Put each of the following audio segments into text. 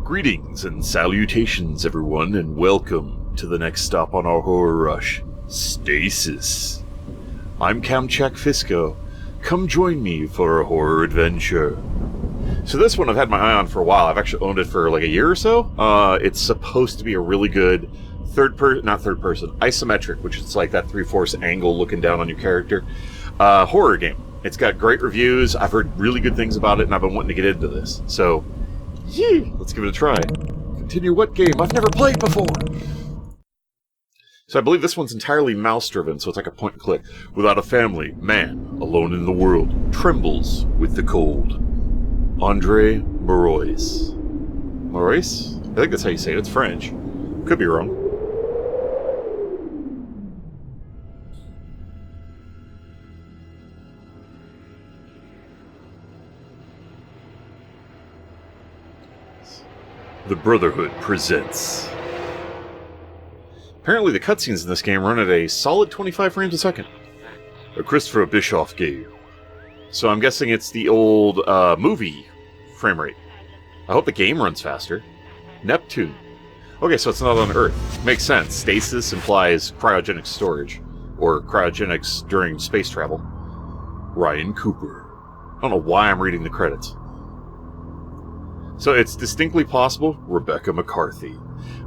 Greetings and salutations, everyone, and welcome to the next stop on our horror rush, Stasis. I'm Kamchak Fisco. Come join me for a horror adventure. So this one I've had my eye on for a while. I've actually owned it for like a year or so. It's supposed to be a really good isometric, which is like that 3/4 angle looking down on your character, horror game. It's got great reviews. I've heard really good things about it, and I've been wanting to get into this. So, yeah, let's give it a try. Continue what game I've never played before. So I believe this one's entirely mouse-driven, so it's like a point-and-click. Without a family, man, alone in the world, trembles with the cold. Andre Morois. Morois? I think that's how you say it. It's French. Could be wrong. The Brotherhood presents. Apparently the cutscenes in this game run at a solid 25 frames a second. A Christopher Bischoff game. So I'm guessing it's the old movie frame rate. I hope the game runs faster. Neptune. Okay, so it's not on Earth. Makes sense. Stasis implies cryogenic storage. Or cryogenics during space travel. Ryan Cooper. I don't know why I'm reading the credits. So it's distinctly possible, Rebecca McCarthy,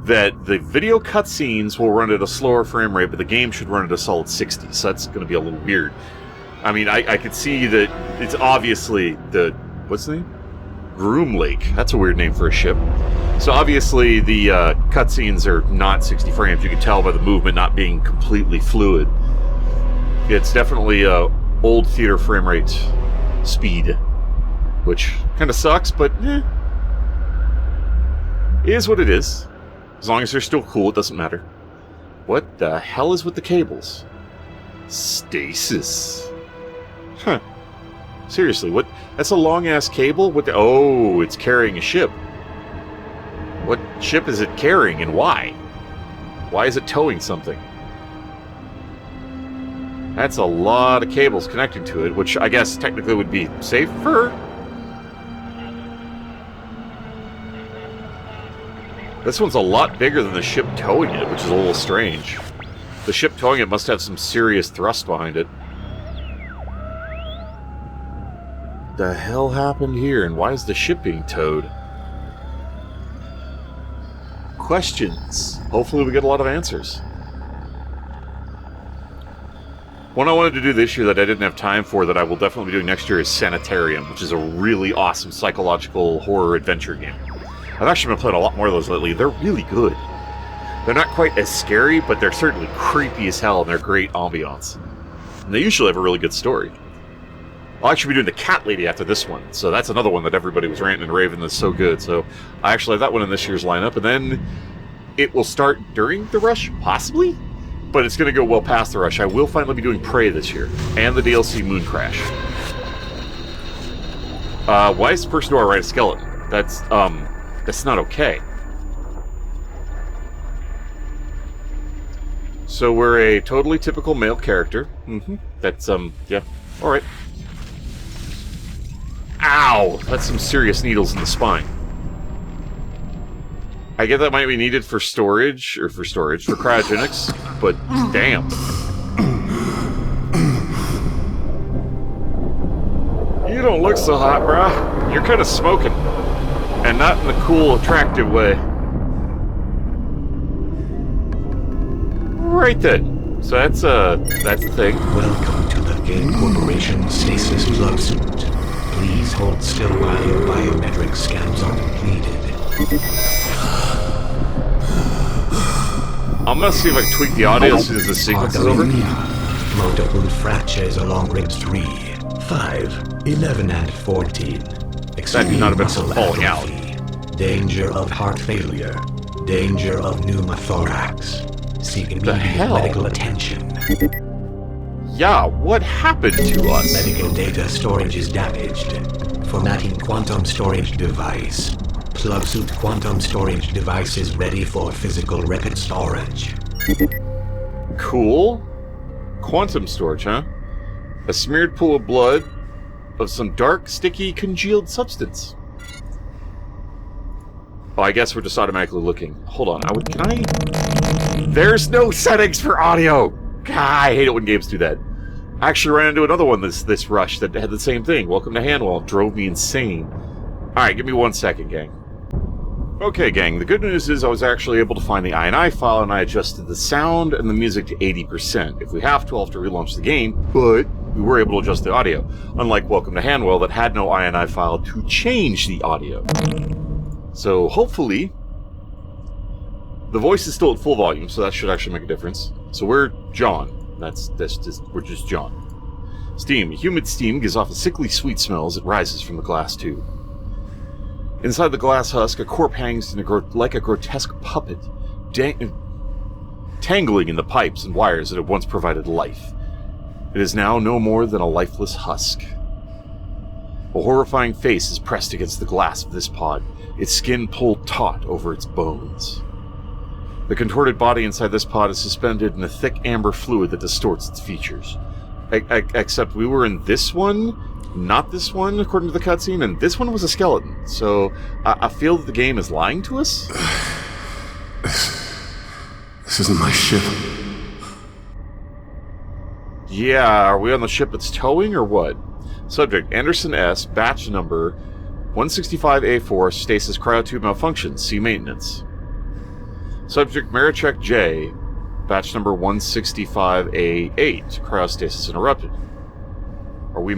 that the video cutscenes will run at a slower frame rate, but the game should run at a solid 60, so that's going to be a little weird. I mean, I could see that it's obviously the... what's the name? Groom Lake. That's a weird name for a ship. So obviously the cutscenes are not 60 frames. You can tell by the movement not being completely fluid. It's definitely old theater frame rate speed, which kind of sucks, but it is what it is. As long as they're still cool, it doesn't matter. What the hell is with the cables? Stasis. Huh. Seriously, what? That's a long-ass cable? What the... Oh, it's carrying a ship. What ship is it carrying and why? Why is it towing something? That's a lot of cables connecting to it, which I guess technically would be safer. This one's a lot bigger than the ship towing it, which is a little strange. The ship towing it must have some serious thrust behind it. The hell happened here, and why is the ship being towed? Questions. Hopefully we get a lot of answers. One I wanted to do this year that I didn't have time for that I will definitely be doing next year is Sanitarium, which is a really awesome psychological horror adventure game. I've actually been playing a lot more of those lately. They're really good. They're not quite as scary, but they're certainly creepy as hell, and they're great ambiance. And they usually have a really good story. I'll actually be doing the Cat Lady after this one, so that's another one that everybody was ranting and raving that's so good. So I actually have that one in this year's lineup, and then it will start during the rush, possibly? But it's going to go well past the rush. I will finally be doing Prey this year, and the DLC Moon Crash. Why is the person door right a skeleton? That's not okay. So we're a totally typical male character. That's, yeah. Alright. Ow! That's some serious needles in the spine. I get that might be needed for storage, for cryogenics, but damn. You don't look so hot, brah. You're kind of smoking. And not in the cool, attractive way. Right then. So that's the thing. Welcome to the Game Corporation Stasis Plug Suit. Please hold still while your biometric scans are completed. I'm gonna see if I can tweak the audio as soon as the sequence is over. Multiple fractures along ribs 3, 5, 11, and 14. That could not have been from falling out. Danger of heart failure. Danger of pneumothorax. Seek immediate medical attention. Yeah, what happened to us? Medical data storage is damaged. Formatting quantum storage device. Plug suit quantum storage device is ready for physical record storage. Cool. Quantum storage, huh? A smeared pool of blood, of some dark, sticky, congealed substance. Oh, I guess we're just automatically looking. Hold on. Can I? There's no settings for audio! God, I hate it when games do that. I actually ran into another one this rush that had the same thing. Welcome to Hanwell. It drove me insane. Alright, give me 1 second, gang. Okay, gang, the good news is I was actually able to find the INI file and I adjusted the sound and the music to 80%. If we have to, I'll have to relaunch the game, but we were able to adjust the audio. Unlike Welcome to Hanwell that had no INI file to change the audio. So, hopefully, the voice is still at full volume, so that should actually make a difference. So we're John. We're just John. Steam. Humid steam gives off a sickly sweet smell as it rises from the glass tube. Inside the glass husk, a corpse hangs in like a grotesque puppet, tangling in the pipes and wires that had once provided life. It is now no more than a lifeless husk. A horrifying face is pressed against the glass of this pod, its skin pulled taut over its bones. The contorted body inside this pod is suspended in a thick amber fluid that distorts its features. Except we were in this one, not this one, according to the cutscene, and this one was a skeleton. So I feel that the game is lying to us. This isn't my ship. Yeah, are we on the ship that's towing, or what? Subject, Anderson S., batch number 165A4, stasis cryotube malfunction, see maintenance. Subject, Marichek J., batch number 165A8, cryostasis interrupted. Are we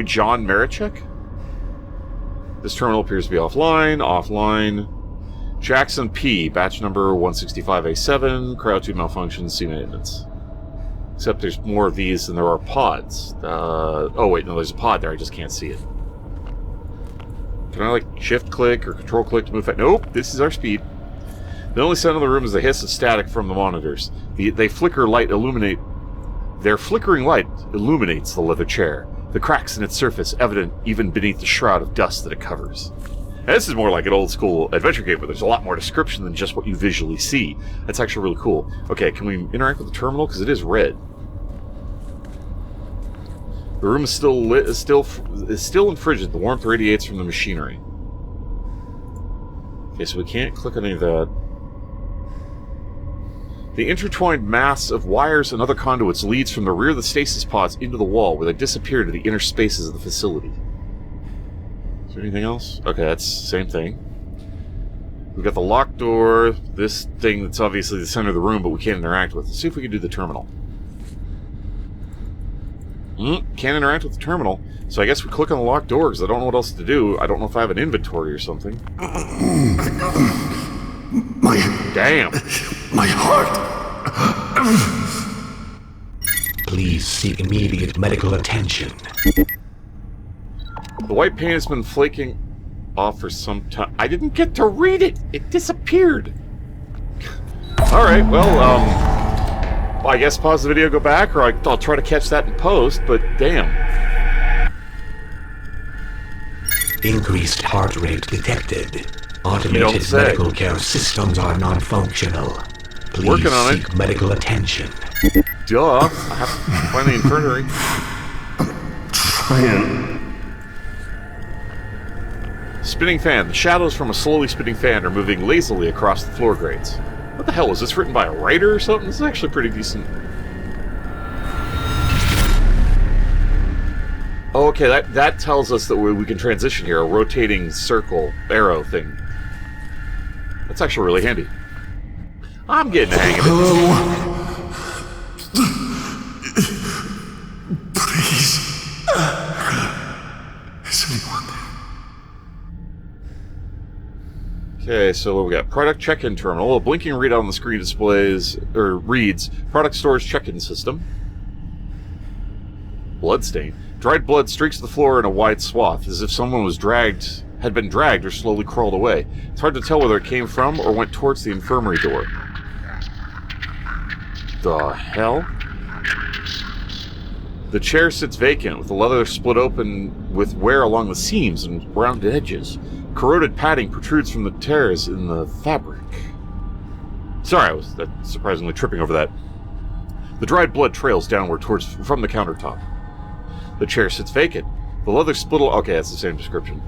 John Marichek? This terminal appears to be offline. Jackson P., batch number 165A7, cryotube malfunction, see maintenance. Except there's more of these than there are pods. Oh wait, no, there's a pod there, I just can't see it. Can I, like, shift-click or control-click to move that? Nope, this is our speed. The only sound in the room is the hiss of static from the monitors. Their flickering light illuminates the leather chair, the cracks in its surface evident even beneath the shroud of dust that it covers. Now, this is more like an old-school adventure game where there's a lot more description than just what you visually see. That's actually really cool. Okay, can we interact with the terminal? Because it is red. The room is still lit, is still and frigid. The warmth radiates from the machinery. Okay, so we can't click on any of that. The intertwined mass of wires and other conduits leads from the rear of the stasis pods into the wall, where they disappear to the inner spaces of the facility. Is there anything else? Okay, that's the same thing. We've got the locked door, this thing that's obviously the center of the room, but we can't interact with. Let's see if we can do the terminal. Can't interact with the terminal, so I guess we click on the locked door, because I don't know what else to do. I don't know if I have an inventory or something. Damn! My heart! Please seek immediate medical attention. The white paint has been flaking off for some time. I didn't get to read it! It disappeared! Alright, well, I guess pause the video, go back, or I'll try to catch that in post, but damn. Increased heart rate detected. Automated medical care systems are non-functional. Please seek medical attention. Duh. I have to find the infirmary. Trying. Spinning fan. The shadows from a slowly spinning fan are moving lazily across the floor grates. What the hell? Was this written by a writer or something? This is actually pretty decent. Oh, okay, that tells us that we can transition here. A rotating circle arrow thing. That's actually really handy. I'm getting the hang of it. Please. Is anyone there? Okay, so what we got? Product check-in terminal. A blinking readout on the screen reads product storage check-in system. Bloodstain. Dried blood streaks the floor in a wide swath, as if someone had been dragged or slowly crawled away. It's hard to tell whether it came from or went towards the infirmary door. The hell? The chair sits vacant, with the leather split open with wear along the seams and rounded edges. Corroded padding protrudes from the tears in the fabric. Sorry, I was surprisingly tripping over that. The dried blood trails downward from the countertop. The chair sits vacant. The leather split... Okay, that's the same description.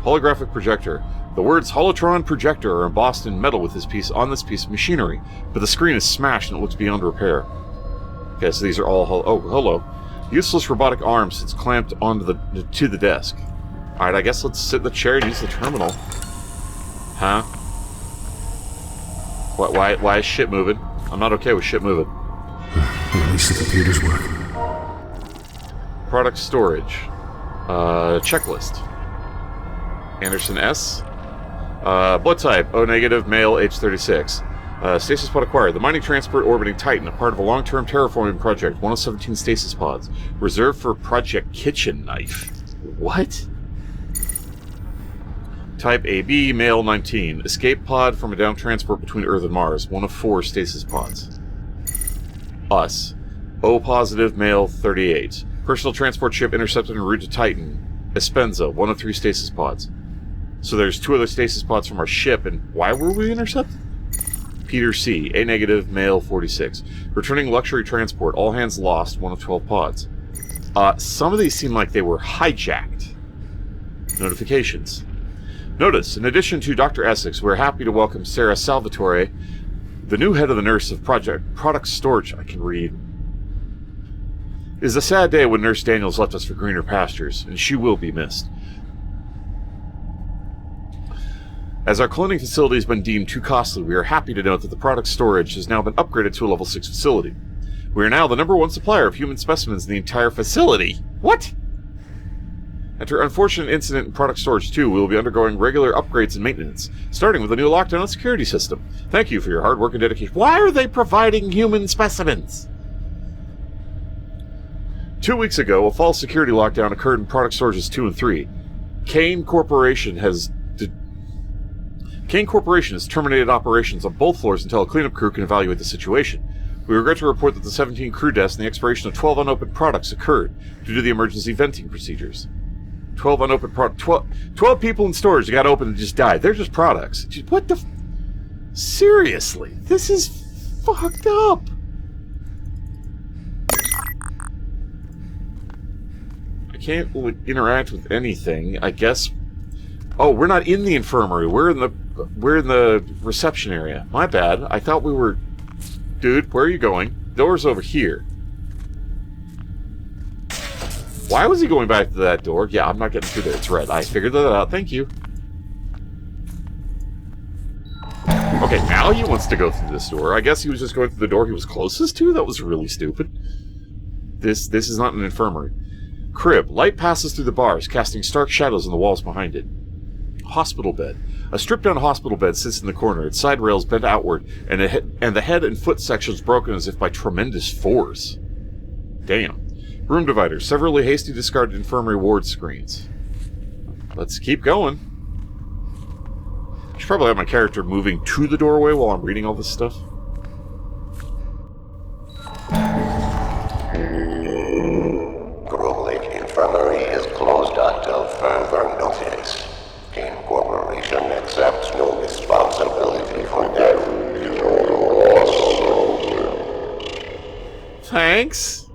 Holographic projector. The words Holotron Projector are embossed in metal with on this piece of machinery, but the screen is smashed and it looks beyond repair. Okay, so these are all hello. Useless robotic arm sits clamped onto the desk. Alright, I guess let's sit in the chair and use the terminal. Huh? Why is shit moving? I'm not okay with shit moving. At least the computers work. Product storage. Checklist. Anderson S. Blood type, O negative, male, age 36. Stasis pod acquired. The mining transport orbiting Titan, a part of a long-term terraforming project. 117 stasis pods. Reserved for Project Kitchen Knife. What? Type AB, male, 19. Escape pod from a down transport between Earth and Mars. 1 of 4 stasis pods. Us. O positive, male, 38. Personal transport ship intercepted en route to Titan. Espenza, 1 of 3 stasis pods. So there's 2 other stasis pods from our ship, and why were we intercepted? Peter C. A negative, male, 46. Returning luxury transport. All hands lost. 1 of 12 pods. Some of these seem like they were hijacked. Notifications. Notice, in addition to Dr. Essex, we're happy to welcome Sarah Salvatore, the new head of the nurse of Product Storage. I can read. It is a sad day when Nurse Daniels left us for greener pastures, and she will be missed. As our cloning facility has been deemed too costly, we are happy to note that the product storage has now been upgraded to a level 6 facility. We are now the #1 supplier of human specimens in the entire facility. What? After unfortunate incident in product storage 2, we will be undergoing regular upgrades and maintenance, starting with a new lockdown and security system. Thank you for your hard work and dedication. Why are they providing human specimens? 2 weeks ago, a false security lockdown occurred in product storages 2 and 3. Kane Corporation has terminated operations on both floors until a cleanup crew can evaluate the situation. We regret to report that the 17 crew deaths and the expiration of 12 unopened products occurred due to the emergency venting procedures. 12 unopened products. 12 people in storage that got open and just died. They're just products. What the... Seriously? This is fucked up. I can't interact with anything. I guess... Oh, we're not in the infirmary. We're in the reception area. My bad. I thought we were... Dude, where are you going? Door's over here. Why was he going back to that door? Yeah, I'm not getting through there. It's red. I figured that out. Thank you. Okay, now he wants to go through this door. I guess he was just going through the door he was closest to? That was really stupid. This is not an infirmary. Crib. Light passes through the bars, casting stark shadows on the walls behind it. Hospital bed. A stripped-down hospital bed sits in the corner, its side rails bent outward, and the head and foot sections broken as if by tremendous force. Damn. Room dividers. Severally hastily discarded infirmary ward screens. Let's keep going. I should probably have my character moving to the doorway while I'm reading all this stuff. Grove Lake Infirmary is closed until further notice. Kane Corporation accepts no responsibility for death. Thanks.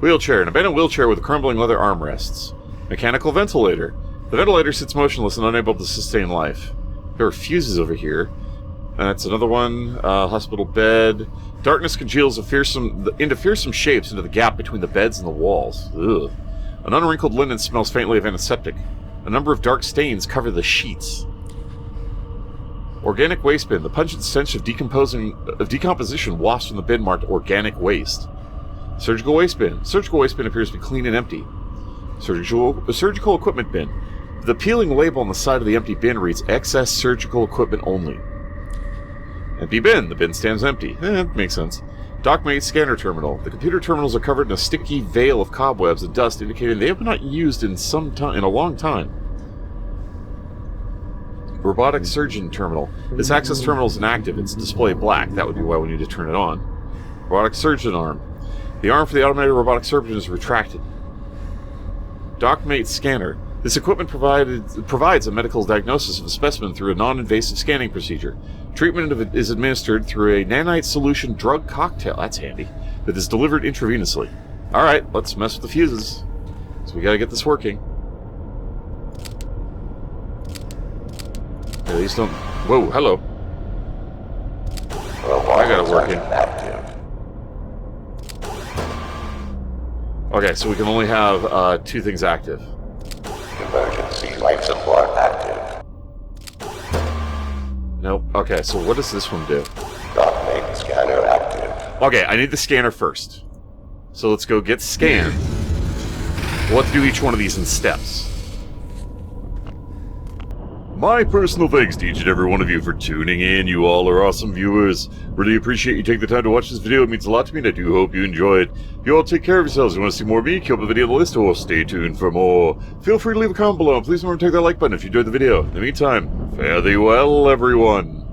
Wheelchair. An abandoned wheelchair with crumbling leather armrests. Mechanical ventilator. The ventilator sits motionless and unable to sustain life. There are fuses over here. That's another one. Hospital bed. Darkness congeals into fearsome shapes into the gap between the beds and the walls. Ugh. An unwrinkled linen smells faintly of antiseptic. A number of dark stains cover the sheets. Organic waste bin. The pungent stench of decomposition wafts from the bin marked organic waste. Surgical waste bin. Surgical waste bin appears to be clean and empty. Surgical equipment bin. The peeling label on the side of the empty bin reads excess surgical equipment only. Empty bin. The bin stands empty. That makes sense. Dockmate scanner terminal. The computer terminals are covered in a sticky veil of cobwebs and dust, indicating they have not been used in a long time. Robotic surgeon terminal. This access terminal is inactive. It's displayed black. That would be why we need to turn it on. Robotic surgeon arm. The arm for the automated robotic surgeon is retracted. Dockmate scanner. This equipment provides a medical diagnosis of a specimen through a non-invasive scanning procedure. Treatment is administered through a nanite solution drug cocktail, that's handy, that is delivered intravenously. Alright, let's mess with the fuses. So we gotta get this working. At least don't... Whoa, hello. I gotta work in. Active. Okay, so we can only have 2 things active. Emergency life support active. Nope. Okay, so what does this one do? Dot make scanner active. Okay, I need the scanner first. So let's go get scanned. We'll have to do each one of these in steps. My personal thanks to each and every one of you for tuning in. You all are awesome viewers. Really appreciate you taking the time to watch this video. It means a lot to me, and I do hope you enjoy it. You all take care of yourselves. If you want to see more of me, keep up the video on the list, or stay tuned for more. Feel free to leave a comment below, and please remember to take that like button if you enjoyed the video. In the meantime, fare thee well, everyone.